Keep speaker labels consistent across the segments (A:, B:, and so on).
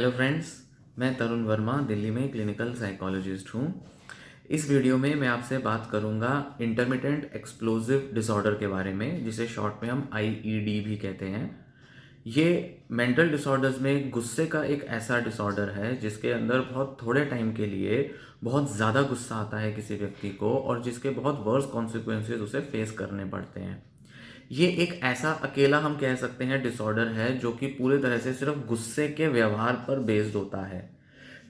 A: Hello friends, मैं तरुण वर्मा दिल्ली में clinical psychologist हूँ। इस वीडियो में मैं आपसे बात करूँगा इंटरमिटेंट एक्सप्लोजिव डिसऑर्डर के बारे में, जिसे शॉर्ट में हम आईईडी भी कहते हैं। ये मेंटल डिसऑर्डर्स में गुस्से का एक ऐसा डिसऑर्डर है जिसके अंदर बहुत थोड़े टाइम के लिए बहुत ज़्यादा गुस्सा आता है किसी व्यक्ति को, और जिसके बहुत वर्स कॉन्सिक्वेंसेस उसे फेस करने पड़ते हैं। ये एक ऐसा अकेला हम कह सकते हैं डिसऑर्डर है जो कि पूरी तरह से सिर्फ गुस्से के व्यवहार पर बेस्ड होता है।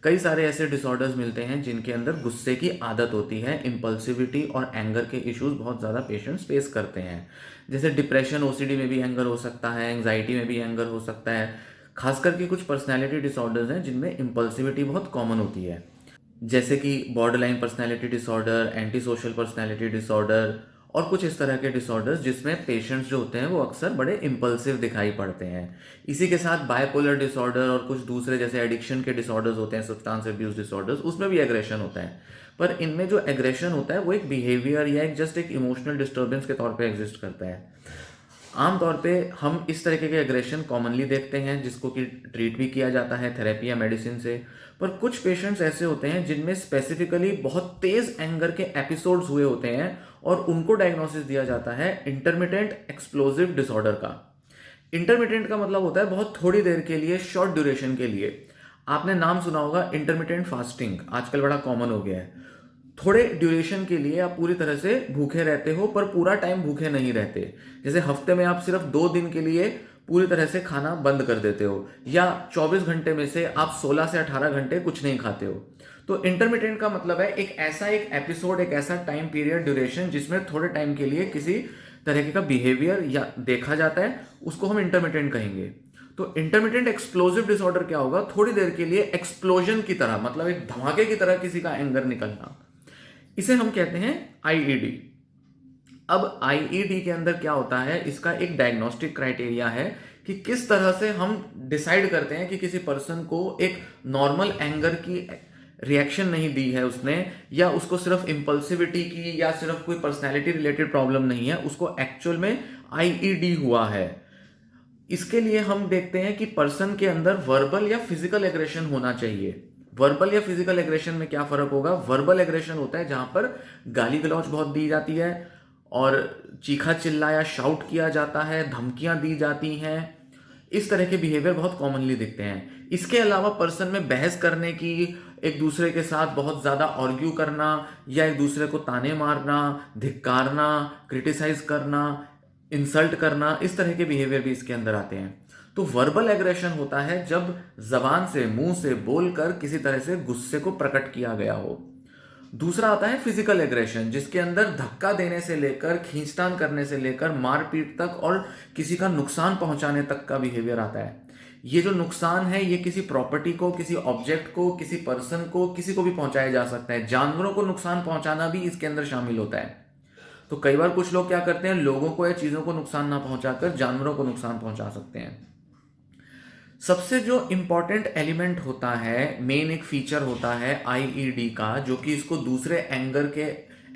A: कई सारे ऐसे डिसऑर्डर्स मिलते हैं जिनके अंदर गुस्से की आदत होती है, इम्पल्सिविटी और एंगर के इश्यूज बहुत ज़्यादा पेशेंट्स फेस करते हैं। जैसे डिप्रेशन, ओसीडी में भी एंगर हो सकता है, एंग्जाइटी में भी एंगर हो सकता है। खास करके कुछ पर्सनैलिटी डिसऑर्डर्स हैं जिनमें इम्पल्सिविटी बहुत कॉमन होती है, जैसे कि borderline personality disorder, anti social personality disorder और कुछ इस तरह के डिसऑर्डर्स जिसमें पेशेंट्स जो होते हैं वो अक्सर बड़े इम्पल्सिव दिखाई पड़ते हैं। इसी के साथ बायपोलर डिसऑर्डर और कुछ दूसरे जैसे एडिक्शन के डिसऑर्डर्स होते हैं, सब्सटेंस अब्यूज डिसऑर्डर्स, उसमें भी एग्रेशन होता है। पर इनमें जो एग्रेशन होता है वो एक बिहेवियर या एक जस्ट एक इमोशनल डिस्टर्बेंस के तौर पे एग्जिस्ट करता है। आमतौर पे हम इस तरीके के एग्रेशन कॉमनली देखते हैं जिसको कि ट्रीट भी किया जाता है थेरेपी या मेडिसिन से। पर कुछ पेशेंट्स ऐसे होते हैं जिनमें स्पेसिफिकली बहुत तेज एंगर के एपिसोड्स हुए होते हैं और उनको डायग्नोसिस दिया जाता है इंटरमिटेंट एक्सप्लोजिव डिसऑर्डर का। इंटरमिटेंट का मतलब होता है बहुत थोड़ी देर के लिए, शॉर्ट ड्यूरेशन के लिए। आपने नाम सुना होगा इंटरमिटेंट फास्टिंग, आजकल बड़ा कॉमन हो गया है। थोड़े ड्यूरेशन के लिए आप पूरी तरह से भूखे रहते हो पर पूरा टाइम भूखे नहीं रहते। जैसे हफ्ते में आप सिर्फ 2 दिन के लिए पूरी तरह से खाना बंद कर देते हो, या 24 घंटे में से आप 16 से 18 घंटे कुछ नहीं खाते हो। तो इंटरमिटेंट का मतलब है एक ऐसा एक एपिसोड, एक ऐसा टाइम पीरियड, ड्यूरेशन जिसमें थोड़े टाइम के लिए किसी तरह का बिहेवियर या देखा जाता है, उसको हम इंटरमिटेंट कहेंगे। तो इंटरमिटेंट एक्सप्लोजिव डिसऑर्डर क्या होगा? थोड़ी देर के लिए एक्सप्लोजन की तरह, मतलब एक धमाके की तरह किसी का एंगर निकलना, इसे हम कहते हैं आईईडी। अब आईईडी के अंदर क्या होता है, इसका एक डायग्नोस्टिक क्राइटेरिया है कि किस तरह से हम डिसाइड करते हैं कि किसी पर्सन को एक नॉर्मल एंगर की रिएक्शन नहीं दी है उसने, या उसको सिर्फ इम्पल्सिविटी की या सिर्फ कोई पर्सनैलिटी रिलेटेड प्रॉब्लम नहीं है, उसको एक्चुअल में आईईडी हुआ है। इसके लिए हम देखते हैं कि पर्सन के अंदर वर्बल या फिजिकल एग्रेशन होना चाहिए। वर्बल या फिजिकल एग्रेशन में क्या फर्क होगा? वर्बल एग्रेशन होता है जहां पर गाली गलौज बहुत दी जाती है और चीखा चिल्लाया शाउट किया जाता है, धमकियां दी जाती हैं। इस तरह के बिहेवियर बहुत कॉमनली दिखते हैं। इसके अलावा पर्सन में बहस करने की, एक दूसरे के साथ बहुत ज्यादा आर्ग्यू करना, या एक दूसरे को ताने मारना, धिक्कारना, क्रिटिसाइज करना, इंसल्ट करना, इस तरह के बिहेवियर भी इसके अंदर आते हैं। तो वर्बल एग्रेशन होता है जब जबान से, मुंह से बोलकर किसी तरह से गुस्से को प्रकट किया गया हो। दूसरा आता है फिजिकल एग्रेशन, जिसके अंदर धक्का देने से लेकर, खींचतान करने से लेकर, मारपीट तक और किसी का नुकसान पहुंचाने तक का बिहेवियर आता है। ये जो नुकसान है ये किसी प्रॉपर्टी को, किसी ऑब्जेक्ट को, किसी पर्सन को, किसी को भी पहुंचाया जा सकता है। जानवरों को नुकसान पहुंचाना भी इसके अंदर शामिल होता है। तो कई बार कुछ लोग क्या करते हैं, लोगों को या चीजों को नुकसान ना पहुंचाकर जानवरों को नुकसान पहुंचा सकते हैं। सबसे जो इंपॉर्टेंट एलिमेंट होता है, मेन एक फीचर होता है आईईडी का, जो कि इसको दूसरे एंगर के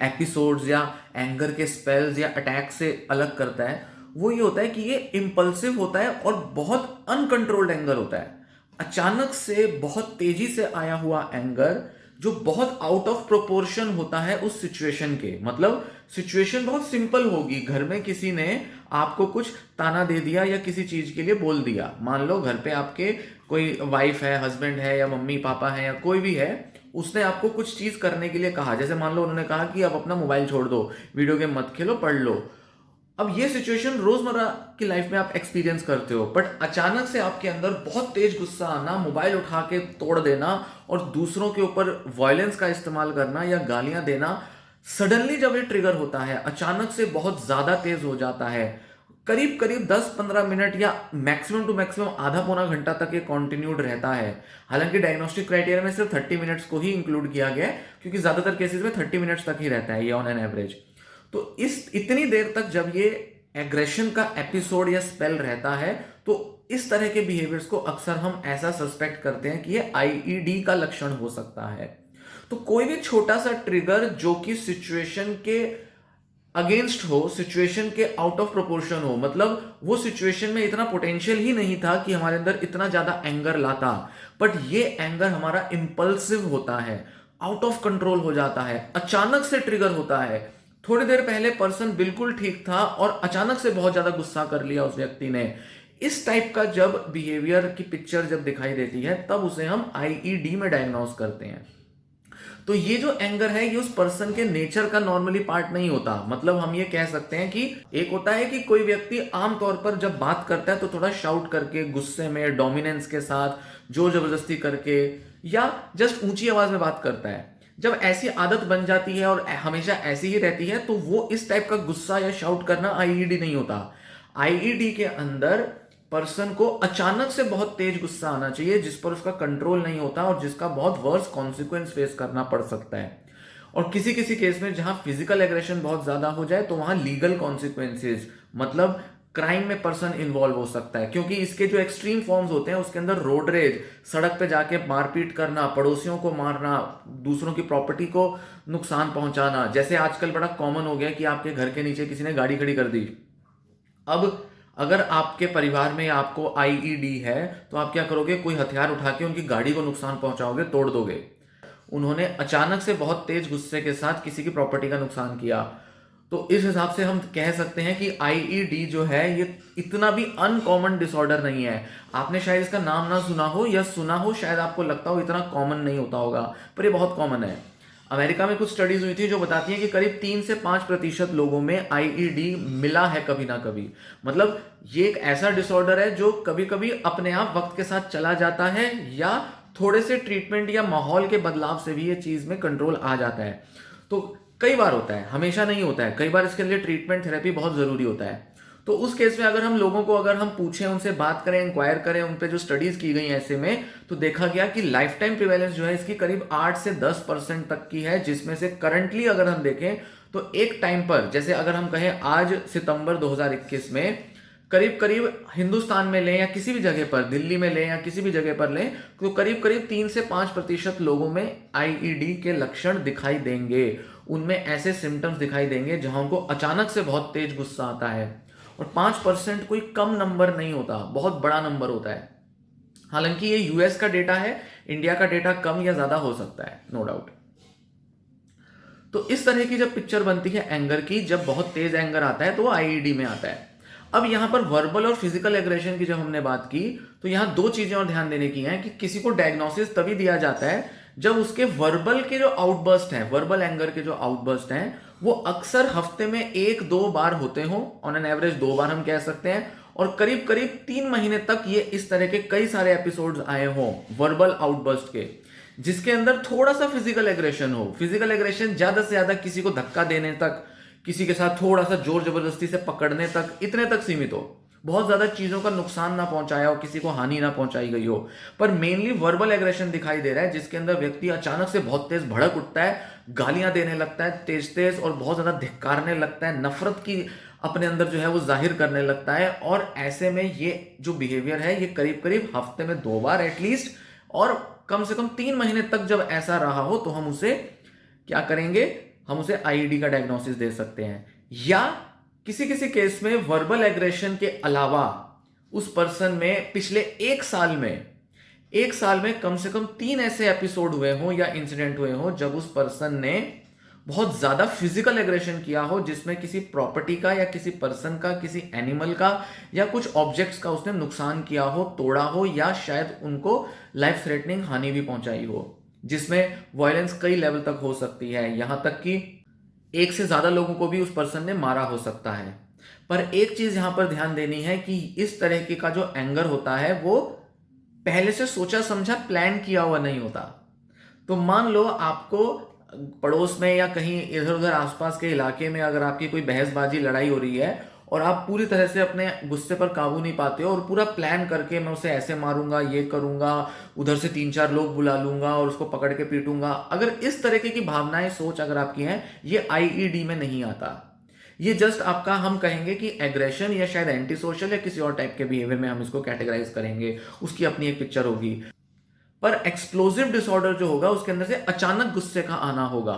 A: एपिसोड्स या एंगर के स्पेल्स या अटैक से अलग करता है, वो ये होता है कि ये इंपल्सिव होता है और बहुत अनकंट्रोल्ड एंगर होता है। अचानक से बहुत तेजी से आया हुआ एंगर जो बहुत आउट ऑफ प्रोपोर्शन होता है उस सिचुएशन के। मतलब सिचुएशन बहुत सिंपल होगी, घर में किसी ने आपको कुछ ताना दे दिया या किसी चीज के लिए बोल दिया। मान लो घर पे आपके कोई वाइफ है, हस्बैंड है, या मम्मी पापा है, या कोई भी है, उसने आपको कुछ चीज करने के लिए कहा। जैसे मान लो उन्होंने कहा कि अब अपना मोबाइल छोड़ दो, वीडियो गेम मत खेलो, पढ़ लो। अब ये सिचुएशन रोजमर्रा की लाइफ में आप एक्सपीरियंस करते हो, बट अचानक से आपके अंदर बहुत तेज गुस्सा आना, मोबाइल उठा के तोड़ देना और दूसरों के ऊपर वायलेंस का इस्तेमाल करना या गालियां देना, सडनली जब ये ट्रिगर होता है, अचानक से बहुत ज्यादा तेज हो जाता है, करीब करीब 10-15 मिनट या मैक्सिमम टू मैक्सिमम आधा पौना घंटा तक ये कंटिन्यूड रहता है। हालांकि डायग्नोस्टिक क्राइटेरिया में सिर्फ 30 मिनट्स को ही इंक्लूड किया गया है, क्योंकि ज्यादातर केसेस में 30 मिनट्स तक ही रहता है ये ऑन एन एवरेज। तो इस इतनी देर तक जब ये एग्रेशन का एपिसोड या स्पेल रहता है, तो इस तरह के बिहेवियर्स को अक्सर हम ऐसा सस्पेक्ट करते हैं कि ये आईईडी का लक्षण हो सकता है। तो कोई भी छोटा सा ट्रिगर जो कि सिचुएशन के अगेंस्ट हो, सिचुएशन के आउट ऑफ प्रोपोर्शन हो, मतलब वो सिचुएशन में इतना पोटेंशियल ही नहीं था कि हमारे अंदर इतना ज्यादा एंगर लाता, बट ये एंगर हमारा इंपल्सिव होता है, आउट ऑफ कंट्रोल हो जाता है, अचानक से ट्रिगर होता है। थोड़ी देर पहले पर्सन बिल्कुल ठीक था और अचानक से बहुत ज्यादा गुस्सा कर लिया उस व्यक्ति ने। इस टाइप का जब बिहेवियर की पिक्चर जब दिखाई देती है तब उसे हम आईईडी में डायग्नोस करते हैं। तो ये जो एंगर है ये उस पर्सन के नेचर का नॉर्मली पार्ट नहीं होता। मतलब हम ये कह सकते हैं कि एक होता है कि कोई व्यक्ति आमतौर पर जब बात करता है तो थोड़ा शाउट करके, गुस्से में, डोमिनेंस के साथ, जोर जबरदस्ती करके, या जस्ट ऊंची आवाज में बात करता है। जब ऐसी आदत बन जाती है और हमेशा ऐसी ही रहती है तो वो इस टाइप का गुस्सा या शाउट करना आईईडी नहीं होता। आईईडी के अंदर पर्सन को अचानक से बहुत तेज गुस्सा आना चाहिए जिस पर उसका कंट्रोल नहीं होता और जिसका बहुत वर्स कॉन्सिक्वेंस फेस करना पड़ सकता है। और किसी किसी केस में जहां फिजिकल एग्रेशन बहुत ज्यादा हो जाए तो वहां लीगल कॉन्सिक्वेंसेज, मतलब क्राइम में पर्सन इन्वॉल्व हो सकता है। क्योंकि इसके जो एक्सट्रीम फॉर्म्स होते हैं उसके अंदर रोड रेज, सड़क पे जाके मारपीट करना, पड़ोसियों को मारना, दूसरों की प्रॉपर्टी को नुकसान पहुंचाना, जैसे आजकल बड़ा कॉमन हो गया कि आपके घर के नीचे किसी ने गाड़ी खड़ी कर दी। अब अगर आपके परिवार में आपको आईईडी है तो आप क्या करोगे? कोई हथियार उठा के उनकी गाड़ी को नुकसान पहुंचाओगे, तोड़ दोगे। उन्होंने अचानक से बहुत तेज गुस्से के साथ किसी की प्रॉपर्टी का नुकसान किया। तो इस हिसाब से हम कह सकते हैं कि आईईडी जो है ये इतना भी अनकॉमन डिसऑर्डर नहीं है। आपने शायद इसका नाम ना सुना हो, या सुना हो, शायद आपको लगता हो इतना कॉमन नहीं होता होगा, पर ये बहुत कॉमन है। अमेरिका में कुछ स्टडीज हुई थी जो बताती हैं कि करीब 3 से 5% लोगों में आईईडी मिला है कभी ना कभी। मतलब ये एक ऐसा डिसऑर्डर है जो कभी कभी अपने आप वक्त के साथ चला जाता है, या थोड़े से ट्रीटमेंट या माहौल के बदलाव से भी ये चीज में कंट्रोल आ जाता है। तो कई बार होता है, हमेशा नहीं होता है, कई बार इसके लिए ट्रीटमेंट थेरेपी बहुत जरूरी होता है। तो उस केस में अगर हम लोगों को, अगर हम पूछें, उनसे बात करें, इंक्वायर करें, उन पे जो स्टडीज की गई ऐसे में, तो देखा गया कि लाइफ टाइम प्रिवेलेंस जो है इसकी करीब 8 से 10% तक की है। जिसमें से करंटली अगर हम देखें तो एक टाइम पर, जैसे अगर हम कहें आज सितंबर 2021 में, करीब करीब हिंदुस्तान में लें या किसी भी जगह पर, दिल्ली में लें या किसी भी जगह पर लें, तो करीब करीब 3 से 5% लोगों में आईईडी के लक्षण दिखाई देंगे। उनमें ऐसे सिम्टम्स दिखाई देंगे जहां उनको अचानक से बहुत तेज गुस्सा आता है। और 5% कोई कम नंबर नहीं होता, बहुत बड़ा नंबर होता है। हालांकि ये यूएस का डेटा है, इंडिया का डेटा कम या ज्यादा हो सकता है, नो डाउट। तो इस तरह की जब पिक्चर बनती है एंगर की, जब बहुत तेज एंगर आता है तो वो आईईडी में आता है। अब यहां पर वर्बल और फिजिकल एग्रेशन की जब हमने बात की तो यहां दो चीजें और ध्यान देने की हैं कि किसी को डायग्नोसिस तभी दिया जाता है जब उसके वर्बल के जो आउटबर्स्ट हैं, वर्बल एंगर के जो आउटबर्स्ट हैं, वो अक्सर हफ्ते में 1-2 बार होते हो, ऑन एन एवरेज 2 बार हम कह सकते हैं, और करीब करीब 3 महीने तक ये इस तरह के कई सारे एपिसोड्स आए हों वर्बल आउटबर्स्ट के, जिसके अंदर थोड़ा सा फिजिकल एग्रेशन हो। फिजिकल एग्रेशन ज्यादा से ज्यादा किसी को धक्का देने तक, किसी के साथ थोड़ा सा जोर जबरदस्ती से पकड़ने तक, इतने तक सीमित हो, बहुत ज्यादा चीजों का नुकसान ना पहुंचाया हो, किसी को हानि ना पहुंचाई गई हो। पर मेनली वर्बल एग्रेशन दिखाई दे रहा है जिसके अंदर व्यक्ति अचानक से बहुत तेज भड़क उठता है, गालियां देने लगता है तेज तेज, और बहुत ज्यादा धिक्कारने लगता है, नफरत की अपने अंदर जो है वो जाहिर करने लगता है। और ऐसे में ये जो बिहेवियर है ये करीब करीब हफ्ते में 2 बार एटलीस्ट, और कम से कम 3 महीने तक जब ऐसा रहा हो तो हम उसे क्या करेंगे? हम उसे आईईडी का डायग्नोसिस दे सकते हैं। या किसी किसी केस में वर्बल एग्रेशन के अलावा उस पर्सन में पिछले 1 साल में कम से कम 3 ऐसे एपिसोड हुए हों या इंसिडेंट हुए हों जब उस पर्सन ने बहुत ज्यादा फिजिकल एग्रेशन किया हो, जिसमें किसी प्रॉपर्टी का या किसी पर्सन का, किसी एनिमल का या कुछ ऑब्जेक्ट्स का उसने नुकसान किया हो, तोड़ा हो, या शायद उनको लाइफ थ्रेटनिंग हानि भी पहुंचाई हो, जिसमें वायलेंस कई लेवल तक हो सकती है, यहां तक कि 1 से ज्यादा लोगों को भी उस पर्सन ने मारा हो सकता है। पर एक चीज यहां पर ध्यान देनी है कि इस तरह की का जो एंगर होता है वो पहले से सोचा समझा प्लान किया हुआ नहीं होता। तो मान लो आपको पड़ोस में या कहीं इधर उधर आसपास के इलाके में अगर आपकी कोई बहसबाजी, लड़ाई हो रही है और आप पूरी तरह से अपने गुस्से पर काबू नहीं पाते हो और पूरा प्लान करके मैं उसे ऐसे मारूंगा, ये करूंगा, उधर से 3-4 लोग बुला लूंगा और उसको पकड़ के पीटूंगा, अगर इस तरीके की भावनाएं, सोच अगर आपकी हैं, ये आईईडी में नहीं आता। ये जस्ट आपका, हम कहेंगे कि एग्रेशन या शायद एंटी सोशल या किसी और टाइप के बिहेवियर में हम इसको कैटेगराइज करेंगे, उसकी अपनी एक पिक्चर होगी। पर एक्सप्लोसिव डिसऑर्डर जो होगा उसके अंदर से अचानक गुस्से का आना होगा।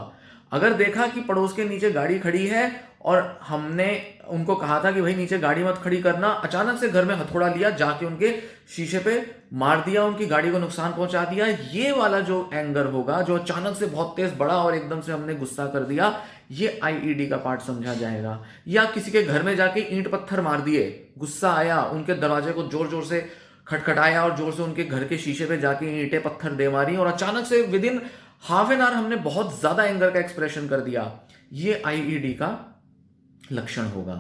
A: अगर देखा कि पड़ोस के नीचे गाड़ी खड़ी है और हमने उनको कहा था कि भाई नीचे गाड़ी मत खड़ी करना, अचानक से घर में हथौड़ा लिया, जाके उनके शीशे पे मार दिया, उनकी गाड़ी को नुकसान पहुंचा दिया। ये वाला जो एंगर होगा, जो अचानक से बहुत तेज बढ़ा और एकदम से हमने गुस्सा कर दिया, ये आईईडी का पार्ट समझा जाएगा। या किसी के घर में जाके ईंट पत्थर मार दिए, गुस्सा आया, उनके दरवाजे को जोर जोर से खटखटाया और जोर से उनके घर के शीशे पे जाके ईंटें पत्थर दे मारी, और अचानक से with in half an hour हमने बहुत ज्यादा एंगर का एक्सप्रेशन कर दिया, ये आईईडी का लक्षण होगा।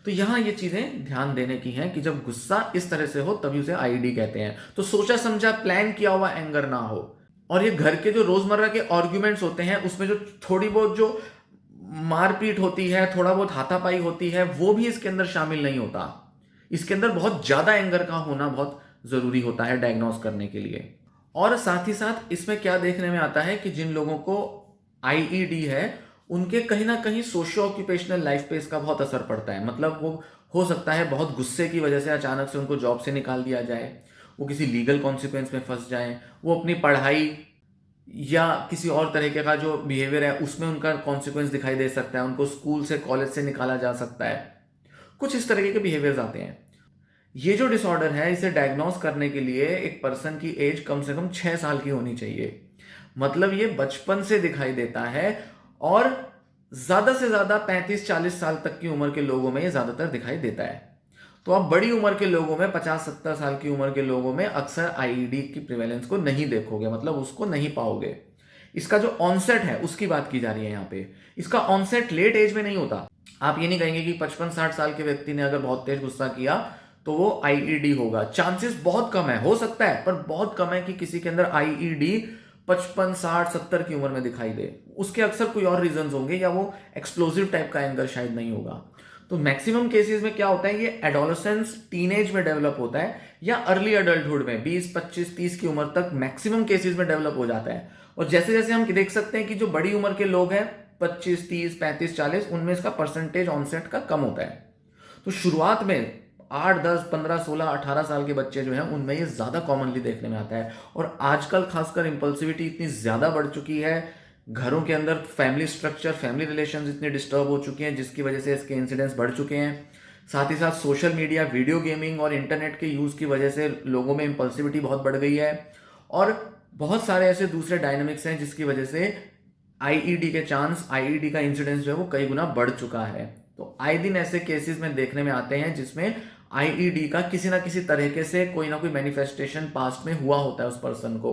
A: तो यहां ये चीजें ध्यान देने की हैं कि जब गुस्सा इस तरह से हो तभी उसे आईईडी कहते हैं। तो सोचा समझा प्लान किया हुआ एंगर ना हो। और ये घर के जो रोजमर्रा के आर्ग्यूमेंट्स होते हैं उसमें जो थोड़ी बहुत जो मारपीट होती है, थोड़ा बहुत हाथापाई होती है, वो भी इसके अंदर शामिल नहीं होता। इसके अंदर बहुत ज्यादा एंगर का होना बहुत जरूरी होता है डायग्नोस करने के लिए। और साथ ही साथ इसमें क्या देखने में आता है कि जिन लोगों को आईईडी है उनके कहीं ना कहीं सोशियो ऑक्यूपेशनल लाइफ पे इसका बहुत असर पड़ता है। मतलब वो हो सकता है बहुत गुस्से की वजह से अचानक से उनको जॉब से निकाल दिया जाए, वो किसी लीगल कॉन्सिक्वेंस में फंस जाएं, वो अपनी पढ़ाई या किसी और तरीके का जो बिहेवियर है उसमें उनका कॉन्सिक्वेंस दिखाई दे सकता है, उनको स्कूल से कॉलेज से निकाला जा सकता है। कुछ इस तरीके के बिहेवियर्स आते हैं। ये जो डिसऑर्डर है इसे डायग्नोस करने के लिए एक पर्सन की एज कम से कम 6 साल की होनी चाहिए। मतलब ये बचपन से दिखाई देता है और ज्यादा से ज्यादा 35-40 साल तक की उम्र के लोगों में ये ज्यादातर दिखाई देता है। तो अब बड़ी उम्र के लोगों में 50-70 साल की उम्र के लोगों में अक्सर आईईडी की प्रिवेलेंस को नहीं देखोगे, मतलब उसको नहीं पाओगे। इसका जो ऑनसेट है उसकी बात की जा रही है यहाँ पे। इसका ऑनसेट लेट एज में नहीं होता। आप ये नहीं कहेंगे कि 55-60 साल के व्यक्ति ने अगर बहुत तेज गुस्सा किया तो वो आईईडी होगा। चांसेस बहुत कम है, हो सकता है पर बहुत कम है कि किसी के अंदर आईईडी 55, 60, 70 की उम्र में दिखाई दे। उसके अक्सर कोई और रीजंस होंगे या वो एक्सप्लोसिव टाइप का एंगर शायद नहीं होगा। तो मैक्सिमम केसेस में क्या होता है, ये एडोलेसेंस टीनेज में डेवलप होता है या अर्ली अडल्टहुड में 20, 25, 30 की उम्र तक मैक्सिमम केसेस में डेवलप हो जाता है। और जैसे जैसे हम देख सकते हैं कि जो बड़ी उम्र के लोग हैं 25, 30, 35, 40, उनमें इसका परसेंटेज ऑनसेट का कम होता है। तो शुरुआत में 8, 10, 15, 16, 18 साल के बच्चे जो हैं उनमें ये ज़्यादा कॉमनली देखने में आता है। और आजकल खासकर इंपल्सिविटी इतनी ज़्यादा बढ़ चुकी है, घरों के अंदर फैमिली स्ट्रक्चर, फैमिली रिलेशंस इतने डिस्टर्ब हो चुके हैं जिसकी वजह से इसके इंसिडेंट्स बढ़ चुके हैं। साथ ही साथ सोशल मीडिया, वीडियो गेमिंग और इंटरनेट के यूज़ की वजह से लोगों में इंपल्सिविटी बहुत बढ़ गई है। और बहुत सारे ऐसे दूसरे डायनामिक्स हैं जिसकी वजह से आईईडी के चांस, आईईडी का इंसिडेंस जो है वो कई गुना बढ़ चुका है। तो आए दिन ऐसे केसेस में देखने में आते हैं जिसमें आईईडी का किसी ना किसी तरीके से कोई ना कोई मैनिफेस्टेशन पास्ट में हुआ होता है उस पर्सन को।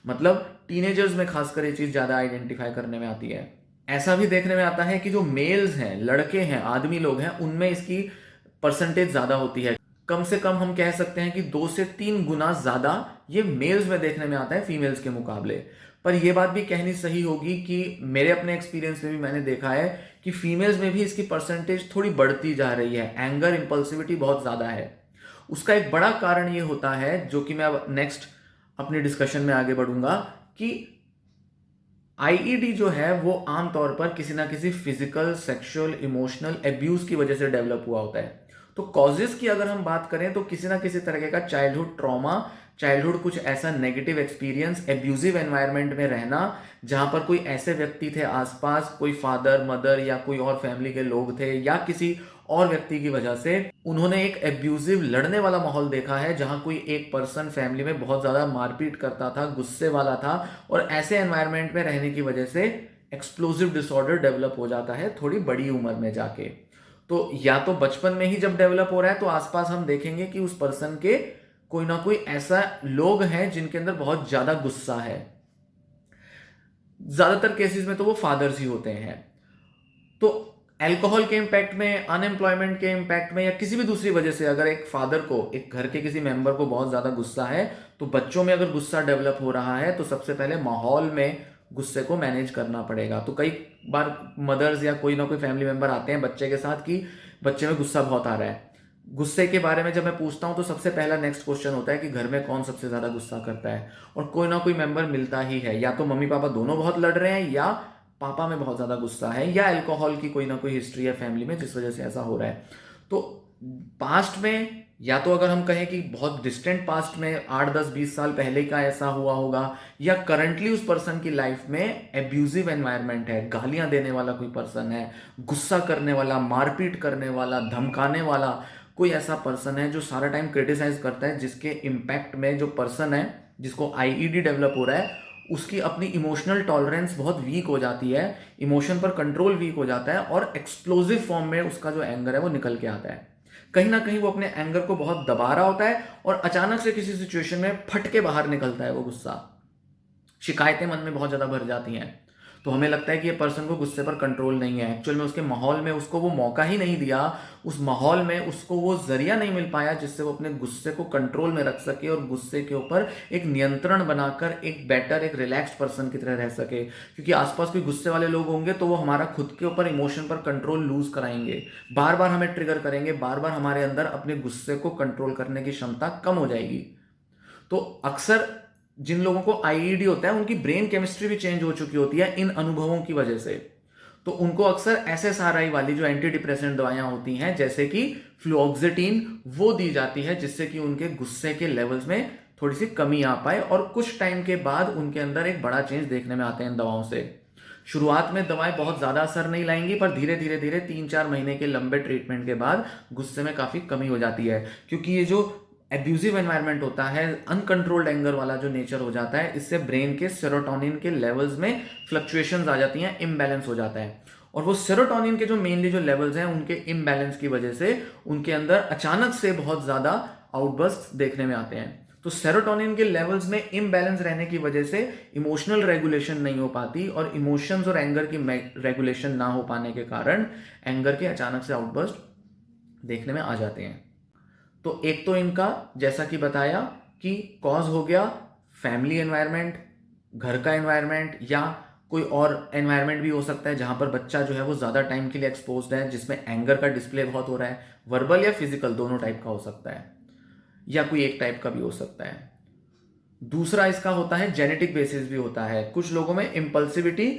A: मतलब टीनेजर्स में खासकर ये चीज ज्यादा आइडेंटिफाई करने में आती है। ऐसा भी देखने में आता है कि जो मेल्स हैं, लड़के हैं, आदमी लोग हैं, उनमें इसकी परसेंटेज ज्यादा होती है। कम से कम हम कह सकते हैं कि 2 से 3 गुना ज्यादा ये मेल्स में देखने में आता है फीमेल्स के मुकाबले। पर यह बात भी कहनी सही होगी कि मेरे अपने एक्सपीरियंस में भी मैंने देखा है कि फीमेल्स में भी इसकी परसेंटेज थोड़ी बढ़ती जा रही है। एंगर, इंपल्सिविटी बहुत ज्यादा है। उसका एक बड़ा कारण ये होता है, जो कि मैं अब नेक्स्ट अपनी डिस्कशन में आगे बढ़ूंगा, कि आईईडी जो है वो आमतौर पर किसी ना किसी फिजिकल, सेक्सुअल, इमोशनल एब्यूज की वजह से डेवलप हुआ होता है। तो कॉजेस की अगर हम बात करें तो किसी ना किसी तरह का चाइल्डहुड ट्रॉमा, चाइल्डहुड कुछ ऐसा नेगेटिव एक्सपीरियंस, एब्यूजिव एनवायरनमेंट में रहना जहां पर कोई ऐसे व्यक्ति थे आसपास, कोई फादर, मदर या कोई और फैमिली के लोग थे, या किसी और व्यक्ति की वजह से उन्होंने एक एब्यूजिव, लड़ने वाला माहौल देखा है जहां कोई एक पर्सन फैमिली में बहुत ज्यादा मारपीट करता था, गुस्से वाला था, और ऐसे एनवायरनमेंट में रहने की वजह से एक्सप्लोसिव डिसऑर्डर डेवलप हो जाता है थोड़ी बड़ी उम्र में जाके। तो या तो बचपन में ही जब डेवलप हो रहा है तो आसपास हम देखेंगे कि उस पर्सन के कोई ना कोई ऐसा लोग हैं जिनके अंदर बहुत ज्यादा गुस्सा है। ज्यादातर केसेस में तो वो फादर्स ही होते हैं। तो अल्कोहल के इंपैक्ट में, अनएम्प्लॉयमेंट के इंपैक्ट में, या किसी भी दूसरी वजह से अगर एक फादर को, एक घर के किसी मेंबर को बहुत ज्यादा गुस्सा है, तो बच्चों में अगर गुस्सा डेवलप हो रहा है तो सबसे पहले माहौल में गुस्से को मैनेज करना पड़ेगा। तो कई बार मदर्स या कोई ना कोई फैमिली मेंबर आते हैं बच्चे के साथ कि बच्चे में गुस्सा बहुत आ रहा है। गुस्से के बारे में जब मैं पूछता हूं तो सबसे पहला नेक्स्ट क्वेश्चन होता है कि घर में कौन सबसे ज्यादा गुस्सा करता है, और कोई ना कोई मेंबर मिलता ही है। या तो मम्मी पापा दोनों बहुत लड़ रहे हैं, या पापा में बहुत ज्यादा गुस्सा है, या अल्कोहल की कोई ना कोई हिस्ट्री है फैमिली में जिस वजह से ऐसा हो रहा है। तो पास्ट में या तो अगर हम कहें कि बहुत डिस्टेंट पास्ट में 8 10 20 साल पहले का ऐसा हुआ होगा, या करंटली उस पर्सन की लाइफ में एब्यूजिव एनवायरनमेंट है, गालियां देने वाला कोई पर्सन है, गुस्सा करने वाला, मारपीट करने वाला, धमकाने वाला कोई ऐसा पर्सन है जो सारा टाइम क्रिटिसाइज करता है, जिसके इम्पैक्ट में जो पर्सन है जिसको आईईडी डेवलप हो रहा है उसकी अपनी इमोशनल टॉलरेंस बहुत वीक हो जाती है, इमोशन पर कंट्रोल वीक हो जाता है, और एक्सप्लोजिव फॉर्म में उसका जो एंगर है वो निकल के आता है। कहीं ना कहीं वो अपने एंगर को बहुत दबा रहा होता है और अचानक से किसी सिचुएशन में फट के बाहर निकलता है वो गुस्सा, शिकायतें मन में बहुत ज़्यादा भर जाती हैं। तो हमें लगता है कि ये पर्सन को गुस्से पर कंट्रोल नहीं है, एक्चुअल में उसके माहौल में उसको वो मौका ही नहीं दिया, उस माहौल में उसको वो जरिया नहीं मिल पाया जिससे वो अपने गुस्से को कंट्रोल में रख सके और गुस्से के ऊपर एक नियंत्रण बनाकर एक बेटर, एक रिलैक्स्ड पर्सन की तरह रह सके। क्योंकि आसपास कोई गुस्से वाले लोग होंगे तो वो हमारा खुद के ऊपर इमोशन पर कंट्रोल लूज कराएंगे, बार बार हमें ट्रिगर करेंगे, बार बार हमारे अंदर अपने गुस्से को कंट्रोल करने की क्षमता कम हो जाएगी। तो अक्सर जिन लोगों को आईईडी होता है उनकी ब्रेन केमिस्ट्री भी चेंज हो चुकी होती है इन अनुभवों की वजह से। तो उनको अक्सर एसएसआरआई वाली जो एंटी डिप्रेसेंट दवाइयां होती हैं जैसे कि फ्लुओक्सेटिन वो दी जाती है, जिससे कि उनके गुस्से के लेवल्स में थोड़ी सी कमी आ पाए और कुछ टाइम के बाद उनके अंदर एक बड़ा चेंज देखने में आते हैं इन दवाओं से। शुरुआत में दवाएं बहुत ज़्यादा असर नहीं लाएंगी, पर धीरे धीरे धीरे 3 4 महीने के लंबे ट्रीटमेंट के बाद गुस्से में काफ़ी कमी हो जाती है। क्योंकि ये जो एब्यूजिव एनवायरनमेंट होता है, अनकंट्रोल्ड एंगर वाला जो नेचर हो जाता है, इससे ब्रेन के सेरोटोनिन के लेवल्स में फ्लक्चुएशंस आ जाती हैं, इम्बैलेंस हो जाता है। और वो सेरोटोनिन के जो मेनली जो लेवल्स हैं उनके इम्बैलेंस की वजह से उनके अंदर अचानक से बहुत ज़्यादा आउटबर्स्ट देखने में आते हैं। तो सेरोटोनिन के लेवल्स में इम्बैलेंस रहने की वजह से इमोशनल रेगुलेशन नहीं हो पाती, और इमोशंस और एंगर की रेगुलेशन ना हो पाने के कारण एंगर के अचानक से आउटबर्स्ट देखने में आ जाते हैं। तो एक तो इनका जैसा कि बताया कि कॉज हो गया फैमिली एनवायरनमेंट, घर का एनवायरनमेंट, या कोई और एनवायरनमेंट भी हो सकता है जहां पर बच्चा जो है वो ज़्यादा टाइम के लिए एक्सपोज्ड है, जिसमें एंगर का डिस्प्ले बहुत हो रहा है, वर्बल या फिजिकल दोनों टाइप का हो सकता है, या कोई एक टाइप का भी हो सकता है। दूसरा इसका होता है जेनेटिक बेसिस भी होता है। कुछ लोगों में इम्पल्सिविटी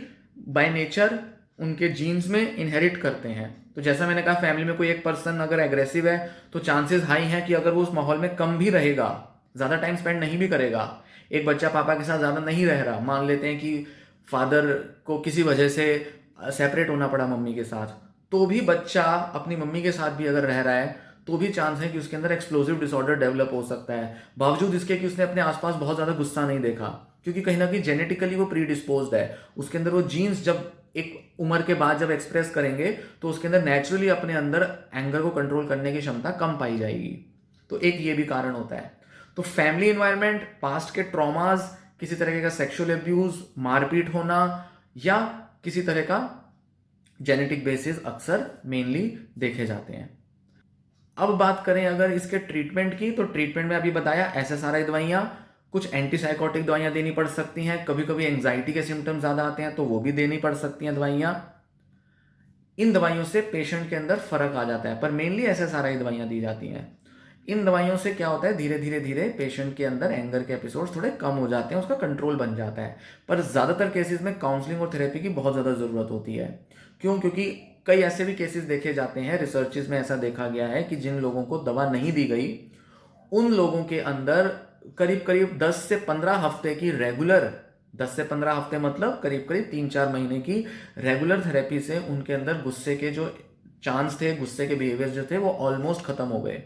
A: बाय नेचर उनके जीन्स में इनहेरिट करते हैं। तो जैसा मैंने कहा, फैमिली में कोई एक पर्सन अगर एग्रेसिव है तो चांसेस हाई हैं कि अगर वो उस माहौल में कम भी रहेगा, ज़्यादा टाइम स्पेंड नहीं भी करेगा, एक बच्चा पापा के साथ ज़्यादा नहीं रह रहा, मान लेते हैं कि फादर को किसी वजह से सेपरेट होना पड़ा मम्मी के साथ, तो भी बच्चा अपनी मम्मी के साथ भी अगर रह रहा है तो भी चांस है कि उसके अंदर एक्सप्लोजिव डिसऑर्डर डेवलप हो सकता है, बावजूद इसके कि उसने अपने आसपास बहुत ज़्यादा गुस्सा नहीं देखा। क्योंकि कहीं ना कहीं जेनेटिकली वो प्री डिस्पोज्ड है, उसके अंदर वो जीन्स जब एक उम्र के बाद जब एक्सप्रेस करेंगे तो उसके अंदर नेचुरली अपने अंदर एंगर को कंट्रोल करने की क्षमता कम पाई जाएगी। तो एक ये भी कारण होता है। तो फैमिली एनवायरनमेंट, पास्ट के ट्रॉमाज, किसी तरह का सेक्सुअल एब्यूज, मारपीट होना, या किसी तरह का जेनेटिक बेसिस अक्सर मेनली देखे जाते हैं। अब बात करें अगर इसके ट्रीटमेंट की, तो ट्रीटमेंट में अभी बताया एसएसआरआई दवाइयाँ, कुछ एंटीसाइकोटिक दवाइयाँ देनी पड़ सकती हैं, कभी कभी एंजाइटी के सिम्टम्स ज़्यादा आते हैं तो वो भी देनी पड़ सकती हैं दवाइयाँ। इन दवाइयों से पेशेंट के अंदर फर्क आ जाता है, पर मेनली एसएसआरआई दवाइयाँ दी जाती हैं। इन दवाइयों से क्या होता है, धीरे धीरे धीरे पेशेंट के अंदर एंगर के एपिसोड्स थोड़े कम हो जाते हैं, उसका कंट्रोल बन जाता है। पर ज़्यादातर केसेस में काउंसलिंग और थेरेपी की बहुत ज़्यादा ज़रूरत होती है। क्यों? क्योंकि कई ऐसे भी केसेस देखे जाते हैं, रिसर्चेस में ऐसा देखा गया है कि जिन लोगों को दवा नहीं दी गई उन लोगों के अंदर करीब करीब 10 से 15 हफ्ते की रेगुलर, 10 से 15 हफ्ते मतलब करीब करीब 3 4 महीने की रेगुलर थेरेपी से उनके अंदर गुस्से के जो चांस थे, गुस्से के बिहेवियर जो थे वो ऑलमोस्ट खत्म हो गए।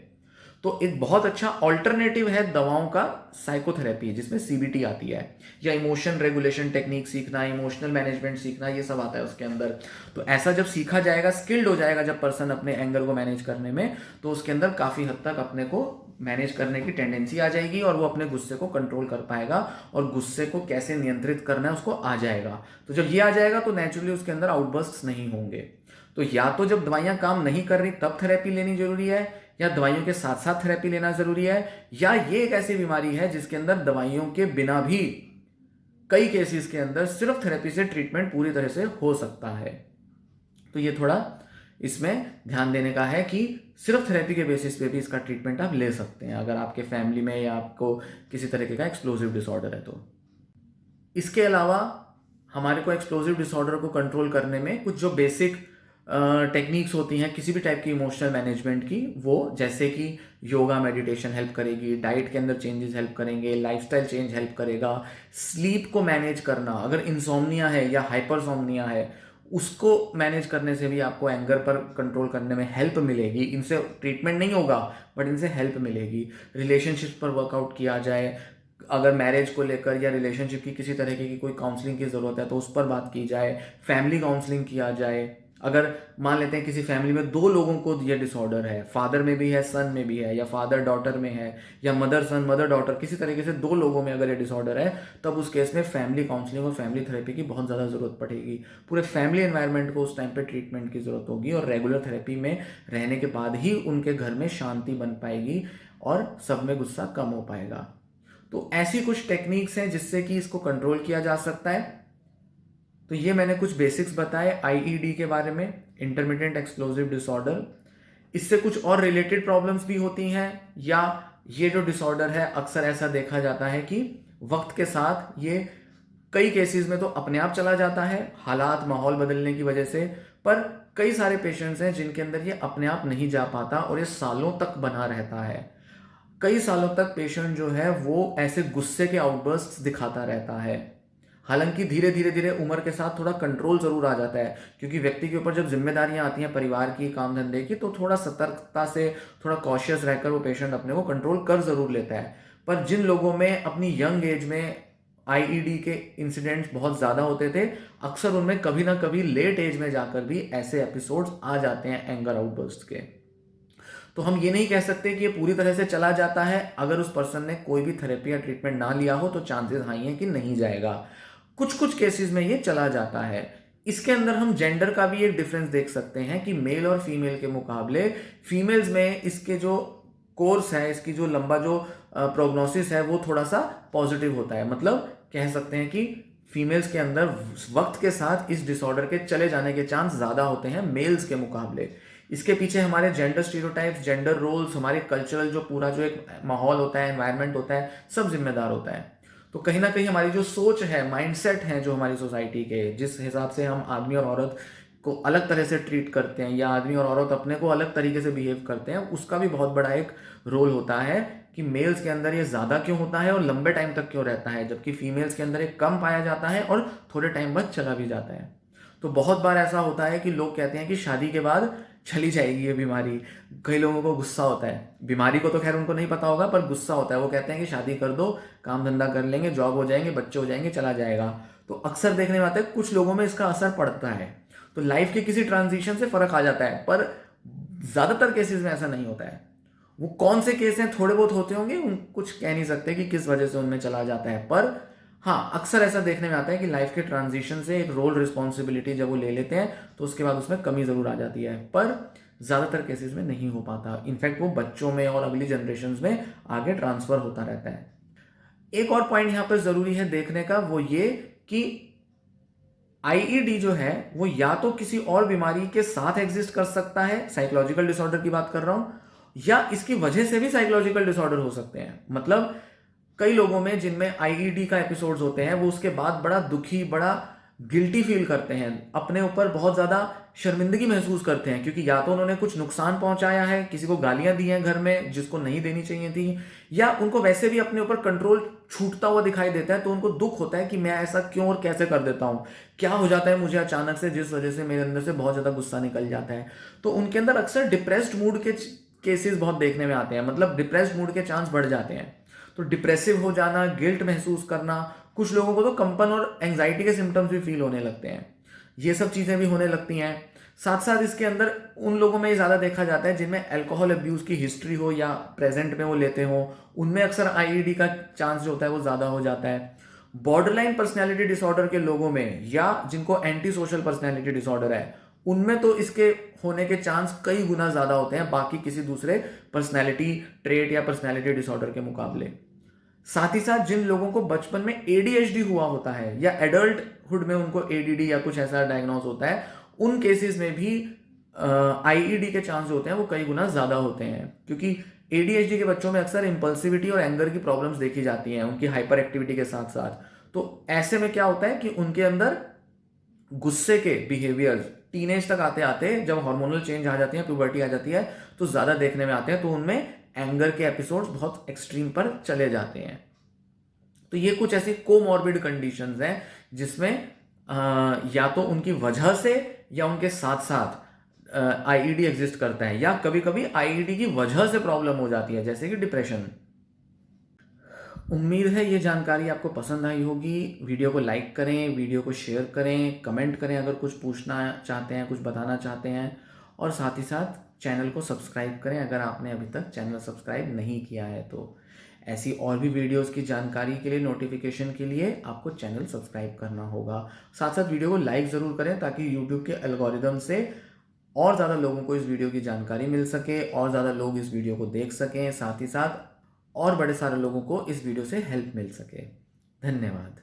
A: तो एक बहुत अच्छा ऑल्टरनेटिव है दवाओं का साइकोथेरेपी, जिसमें सीबीटी आती है, या इमोशन रेगुलेशन टेक्निक सीखना, इमोशनल मैनेजमेंट सीखना, ये सब आता है उसके अंदर। तो ऐसा जब सीखा जाएगा, स्किल्ड हो जाएगा जब पर्सन अपने एंगर को मैनेज करने में, तो उसके अंदर काफ़ी हद तक अपने को मैनेज करने की टेंडेंसी आ जाएगी और वो अपने गुस्से को कंट्रोल कर पाएगा और गुस्से को कैसे नियंत्रित करना है उसको आ जाएगा। तो जब ये आ जाएगा तो नेचुरली उसके अंदर आउटबर्स्ट नहीं होंगे। तो या तो जब दवाइयाँ काम नहीं कर रही तब थेरेपी लेनी जरूरी है, या दवाइयों के साथ साथ थेरेपी लेना जरूरी है, या ये एक ऐसी बीमारी है जिसके अंदर दवाइयों के बिना भी कई केसेस के अंदर सिर्फ थेरेपी से ट्रीटमेंट पूरी तरह से हो सकता है। तो ये थोड़ा इसमें ध्यान देने का है कि सिर्फ थेरेपी के बेसिस पे भी इसका ट्रीटमेंट आप ले सकते हैं अगर आपके फैमिली में या आपको किसी तरीके का एक्सप्लोजिव डिसऑर्डर है तो। इसके अलावा हमारे को एक्सप्लोजिव डिसऑर्डर को कंट्रोल करने में कुछ जो बेसिक टेक्निक्स होती हैं किसी भी टाइप की इमोशनल मैनेजमेंट की, वो जैसे कि योगा मेडिटेशन हेल्प करेगी, डाइट के अंदर चेंजेस हेल्प करेंगे, लाइफस्टाइल चेंज हेल्प करेगा, स्लीप को मैनेज करना, अगर इंसोम्निया है या हाइपरसोम्निया है उसको मैनेज करने से भी आपको एंगर पर कंट्रोल करने में हेल्प मिलेगी। इनसे ट्रीटमेंट नहीं होगा बट इनसे हेल्प मिलेगी। रिलेशनशिप पर वर्कआउट किया जाए, अगर मैरिज को लेकर या रिलेशनशिप की किसी तरीके की कोई काउंसलिंग की ज़रूरत है तो उस पर बात की जाए, फैमिली काउंसलिंग किया जाए। अगर मान लेते हैं किसी फैमिली में दो लोगों को ये डिसऑर्डर है, फादर में भी है सन में भी है, या फादर डॉटर में है, या मदर सन मदर डॉटर, किसी तरीके से दो लोगों में अगर ये डिसऑर्डर है, तब उस केस में फैमिली काउंसलिंग और फैमिली थेरेपी की बहुत ज़्यादा ज़रूरत पड़ेगी। पूरे फैमिली एनवायरनमेंट को उस टाइम पे ट्रीटमेंट की ज़रूरत होगी और रेगुलर थेरेपी में रहने के बाद ही उनके घर में शांति बन पाएगी और सब में गुस्सा कम हो पाएगा। तो ऐसी कुछ टेक्निक्स हैं जिससे कि इसको कंट्रोल किया जा सकता है। तो ये मैंने कुछ बेसिक्स बताए आईईडी के बारे में, इंटरमिटेंट एक्सप्लोजिव डिसऑर्डर। इससे कुछ और रिलेटेड प्रॉब्लम्स भी होती हैं, या ये जो डिसऑर्डर है अक्सर ऐसा देखा जाता है कि वक्त के साथ ये कई केसेस में तो अपने आप चला जाता है हालात माहौल बदलने की वजह से, पर कई सारे पेशेंट्स हैं जिनके अंदर ये अपने आप नहीं जा पाता और ये सालों तक बना रहता है। कई सालों तक पेशेंट जो है वो ऐसे गुस्से के आउटबर्स्ट दिखाता रहता है। हालांकि धीरे धीरे धीरे उम्र के साथ थोड़ा कंट्रोल जरूर आ जाता है, क्योंकि व्यक्ति के ऊपर जब जिम्मेदारियां आती हैं परिवार की, काम धंधे की, तो थोड़ा सतर्कता से, थोड़ा कॉशियस रहकर वो पेशेंट अपने को कंट्रोल कर जरूर लेता है। पर जिन लोगों में अपनी यंग एज में आईईडी के इंसिडेंट्स बहुत ज़्यादा होते थे, अक्सर उनमें कभी ना कभी लेट एज में जाकर भी ऐसे एपिसोड्स आ जाते हैं एंगर आउटबर्स्ट के। तो हम ये नहीं कह सकते कि ये पूरी तरह से चला जाता है। अगर उस पर्सन ने कोई भी थेरेपी या ट्रीटमेंट ना लिया हो तो चांसेस हाई हैं कि नहीं जाएगा। कुछ कुछ केसेस में ये चला जाता है। इसके अंदर हम जेंडर का भी एक डिफरेंस देख सकते हैं कि मेल और फीमेल के मुकाबले फीमेल्स में इसके जो कोर्स है, इसकी जो लंबा जो प्रोग्नोसिस है वो थोड़ा सा पॉजिटिव होता है। मतलब कह सकते हैं कि फीमेल्स के अंदर वक्त के साथ इस डिसऑर्डर के चले जाने के चांस ज़्यादा होते हैं मेल्स के मुकाबले। इसके पीछे हमारे जेंडर स्टीरियोटाइप्स, जेंडर रोल्स, हमारे कल्चरल जो पूरा जो एक माहौल होता है, एनवायरनमेंट होता है, सब जिम्मेदार होता है। तो कहीं ना कहीं हमारी जो सोच है, माइंडसेट है जो हमारी सोसाइटी के, जिस हिसाब से हम आदमी और औरत को अलग तरह से ट्रीट करते हैं या आदमी और औरत अपने को अलग तरीके से बिहेव करते हैं, उसका भी बहुत बड़ा एक रोल होता है कि मेल्स के अंदर ये ज़्यादा क्यों होता है और लंबे टाइम तक क्यों रहता है, जबकि फीमेल्स के अंदर ये कम पाया जाता है और थोड़े टाइम बाद चला भी जाता है। तो बहुत बार ऐसा होता है कि लोग कहते हैं कि शादी के बाद चली जाएगी ये बीमारी। कई लोगों को गुस्सा होता है, बीमारी को तो खैर उनको नहीं पता होगा, पर गुस्सा होता है। वो कहते हैं कि शादी कर दो, काम धंधा कर लेंगे, जॉब हो जाएंगे, बच्चे हो जाएंगे, चला जाएगा। तो अक्सर देखने में आता है कुछ लोगों में इसका असर पड़ता है, तो लाइफ के किसी ट्रांजिशन से फर्क आ जाता है, पर ज़्यादातर केसेस में ऐसा नहीं होता है। वो कौन से केस हैं, थोड़े बहुत होते होंगे, कुछ कह नहीं सकते कि किस वजह से उनमें चला जाता है, पर हाँ अक्सर ऐसा देखने में आता है कि लाइफ के ट्रांजिशन से एक रोल रिस्पॉन्सिबिलिटी जब वो ले लेते हैं तो उसके बाद उसमें कमी ज़रूर आ जाती है, पर ज़्यादातर केसेस में नहीं हो पाता। इनफैक्ट वो बच्चों में और अगली जनरेशन में आगे ट्रांसफ़र होता रहता है। एक और पॉइंट यहाँ पर ज़रूरी है देखने का, वो ये कि आईईडी जो है वो या तो किसी और बीमारी के साथ एग्जिस्ट कर सकता है, साइकोलॉजिकल डिसऑर्डर की बात कर रहा हूँ, या इसकी वजह से भी साइकोलॉजिकल डिसऑर्डर हो सकते हैं। मतलब कई लोगों में जिनमें आईईडी का एपिसोड्स होते हैं वो उसके बाद बड़ा दुखी, बड़ा गिल्टी फील करते हैं, अपने ऊपर बहुत ज़्यादा शर्मिंदगी महसूस करते हैं, क्योंकि या तो उन्होंने कुछ नुकसान पहुंचाया है, किसी को गालियां दी हैं घर में जिसको नहीं देनी चाहिए थी, या उनको वैसे भी अपने ऊपर कंट्रोल छूटता हुआ दिखाई देता है, तो उनको दुख होता है कि मैं ऐसा क्यों और कैसे कर देता हूँ, क्या हो जाता है मुझे अचानक से जिस वजह से मेरे अंदर से बहुत ज़्यादा गुस्सा निकल जाता है। तो उनके अंदर अक्सर डिप्रेस्ड मूड के केसेस बहुत देखने में आते हैं, मतलब डिप्रेस्ड मूड के चांस बढ़ जाते हैं। तो डिप्रेसिव हो जाना, गिल्ट महसूस करना, कुछ लोगों को तो कंपन और एंग्जाइटी के सिम्टम्स भी फील होने लगते हैं, ये सब चीज़ें भी होने लगती हैं। साथ साथ इसके अंदर उन लोगों में ज़्यादा देखा जाता है जिनमें अल्कोहल अब्यूज़ की हिस्ट्री हो या प्रेजेंट में वो लेते हो, उनमें अक्सर आईईडी का चांस जो होता है वो ज़्यादा हो जाता है। बॉर्डरलाइन पर्सनैलिटी डिसऑर्डर के लोगों में या जिनको एंटी सोशल पर्सनैलिटी डिसऑर्डर है, उनमें तो इसके होने के चांस कई गुना ज़्यादा होते हैं बाकी किसी दूसरे पर्सनैलिटी ट्रेट या पर्सनैलिटी डिसऑर्डर के मुकाबले। साथ ही साथ जिन लोगों को बचपन में एडीएचडी हुआ होता है या एडल्टहुड में उनको एडीडी या कुछ ऐसा डायग्नोज होता है, उन केसेस में भी आईईडी के चांस जो होते हैं वो कई गुना ज़्यादा होते हैं, क्योंकि एडीएचडी के बच्चों में अक्सर इंपल्सिविटी और एंगर की प्रॉब्लम्स देखी जाती हैं उनकी हाइपर एक्टिविटी के साथ साथ। तो ऐसे में क्या होता है कि उनके अंदर गुस्से के बिहेवियर्स टीनेज तक आते आते जब हार्मोनल चेंज आ जाती है, प्यूबर्टी आ जाती है, तो ज़्यादा देखने में आते हैं, तो उनमें एंगर के एपिसोड्स बहुत एक्सट्रीम पर चले जाते हैं। तो ये कुछ ऐसी कोमॉर्बिड कंडीशंस हैं जिसमें या तो उनकी वजह से या उनके साथ साथ आईईडी एग्जिस्ट करता है, या कभी कभी आईईडी की वजह से प्रॉब्लम हो जाती है, जैसे कि डिप्रेशन। उम्मीद है ये जानकारी आपको पसंद आई होगी। वीडियो को लाइक करें, वीडियो को शेयर करें, कमेंट करें अगर कुछ पूछना चाहते हैं, कुछ बताना चाहते हैं, और साथ ही साथ चैनल को सब्सक्राइब करें अगर आपने अभी तक चैनल सब्सक्राइब नहीं किया है तो। ऐसी और भी वीडियोस की जानकारी के लिए, नोटिफिकेशन के लिए आपको चैनल सब्सक्राइब करना होगा। साथ साथ वीडियो को लाइक ज़रूर करें ताकि यूट्यूब के एल्गोरिदम से और ज़्यादा लोगों को इस वीडियो की जानकारी मिल सके, और ज़्यादा लोग इस वीडियो को देख सकें, साथ ही साथ और बड़े सारे लोगों को इस वीडियो से हेल्प मिल सके। धन्यवाद।